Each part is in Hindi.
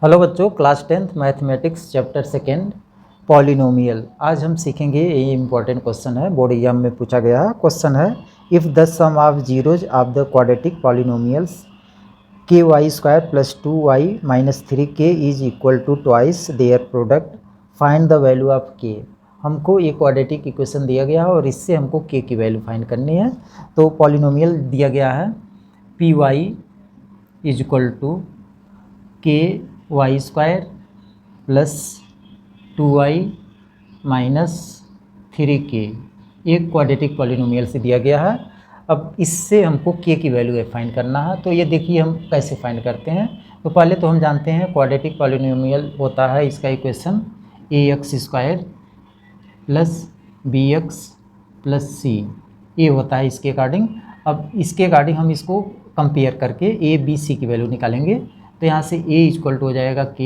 हेलो बच्चों, class 10th mathematics chapter second polynomial. आज हम सीखेंगे, ये इंपॉर्टेंट क्वेश्चन है, बोर्ड एग्जाम में पूछा गया है। क्वेश्चन है, if the sum of zeroes of the quadratic polynomials k y square plus 2y minus 3k is equal to twice their product, find the value of k। हमको ये क्वाड्रेटिक इक्वेशन दिया गया है और इससे हमको k की वैल्यू फाइंड करनी है। तो पॉलिनोमियल दिया गया है p y is equal to k y square plus 2y minus 3k, एक क्वाड्रेटिक पॉलिनोमियल से दिया गया है। अब इससे हमको k की वैल्यू फाइंड करना है। तो ये देखिए हम कैसे फाइंड करते हैं। तो पहले तो हम जानते हैं क्वाड्रेटिक पॉलिनोमियल होता है, इसका equation ax square plus bx plus c, ये होता है इसके अकॉर्डिंग। अब इसके अकॉर्डिंग हम इसको कंपेयर करके a b c की वैल्यू निकालेंगे। तो यहाँ से a इक्वल टू हो जाएगा k,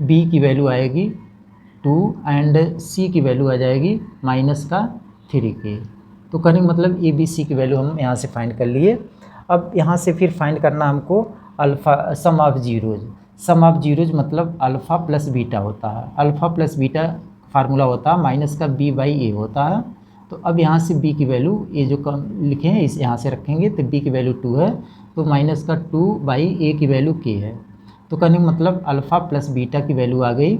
b की वैल्यू आएगी 2 एंड c की वैल्यू आ जाएगी माइनस का 3k। तो कहने का मतलब a b c की वैल्यू हम यहाँ से फाइंड कर लिए। अब यहाँ से फिर फाइंड करना हमको alpha sum of zeros. Sum of zeros मतलब अल्फ़ा प्लस बीटा होता है। अल्फ़ा प्लस बीटा फार्मूला होता है माइनस का b बाई ए होता है। तो अब यहाँ से b की वैल्यू, ये जो कम लिखे हैं इस यहाँ से रखेंगे, तो b की वैल्यू 2 है, तो माइनस का 2 बाई ए की वैल्यू k है। तो कहने का मतलब अल्फ़ा प्लस बीटा की वैल्यू आ गई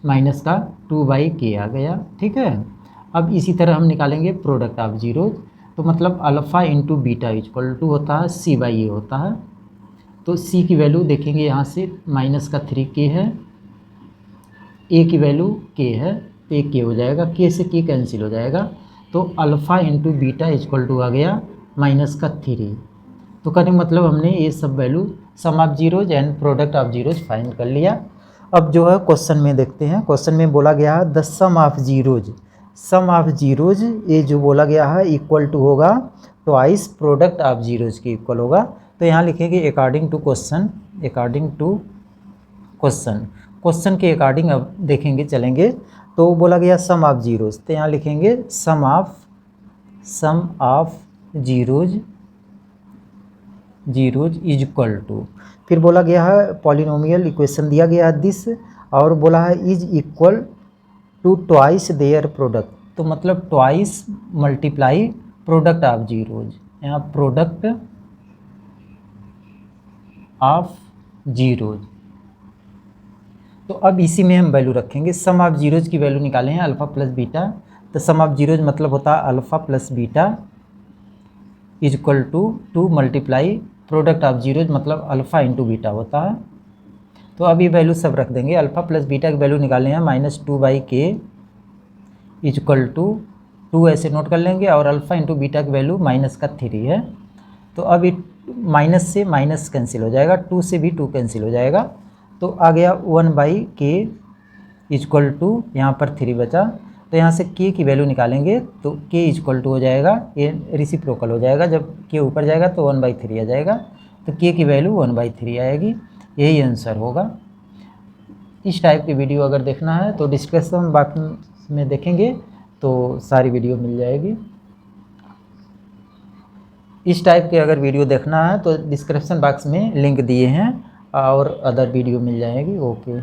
माइनस का 2 बाई के आ गया। ठीक है। अब इसी तरह हम निकालेंगे प्रोडक्ट ऑफ जीरोज। तो मतलब alpha into beta equal to होता है c बाई ए होता है। तो c की वैल्यू देखेंगे यहाँ से माइनस का 3k है, a की वैल्यू k है, तो एक k हो जाएगा, k से k कैंसिल हो जाएगा। तो alpha into beta equal to आ गया माइनस का 3। तो कहने का मतलब हमने ये सब value sum of zeros and product of zeros find कर लिया। अब जो है क्वेश्चन में देखते हैं। क्वेश्चन में बोला गया है the sum of zeros, sum of zeros ये जो बोला गया है इक्वल टू होगा ट्वाइस प्रोडक्ट ऑफ जीरोज के इक्वल होगा। तो यहाँ लिखेंगे according to question, according to question, question के अकॉर्डिंग अब देखेंगे चलेंगे। तो बोला गया सम ऑफ जीरोज, तो यहाँ लिखेंगे sum of zeroes is equal to, फिर बोला गया है पॉलिनोमियल इक्वेशन दिया गया है दिस, और बोला है is equal to twice their product. तो मतलब twice multiply product of zeros, यहाँ प्रोडक्ट ऑफ जीरोज। तो अब इसी में हम वैल्यू रखेंगे। सम ऑफ जीरोज की वैल्यू निकाले हैं अल्फ़ा प्लस बीटा। तो सम ऑफ जीरोज मतलब होता है alpha plus beta is equal to 2 multiply product of zeros मतलब अल्फ़ा इंटू बीटा होता है। तो अब ये वैल्यू सब रख देंगे। अल्फ़ा प्लस बीटा की वैल्यू निकाले हैं minus 2 by k is equal to 2 ऐसे नोट कर लेंगे, और अल्फ़ा इंटू बीटा की वैल्यू माइनस का 3 है। तो अब ये माइनस से माइनस कैंसिल हो जाएगा, 2 से भी 2 कैंसिल हो जाएगा। तो आ गया 1 बाई के इक्वल टू, यहाँ पर 3 बचा, तो यहाँ से k की वैल्यू निकालेंगे तो k इक्वल टू हो जाएगा, ये रिसिप्रोकल हो जाएगा, जब k ऊपर जाएगा तो 1/3 आ जाएगा। तो k की वैल्यू 1/3 आएगी, यही आंसर होगा। इस टाइप की वीडियो अगर देखना है तो डिस्क्रिप्शन बॉक्स में देखेंगे तो सारी वीडियो मिल जाएगी। इस टाइप के अगर वीडियो देखना है तो डिस्क्रिप्शन बॉक्स में लिंक दिए हैं और अदर वीडियो मिल जाएगी। ओके।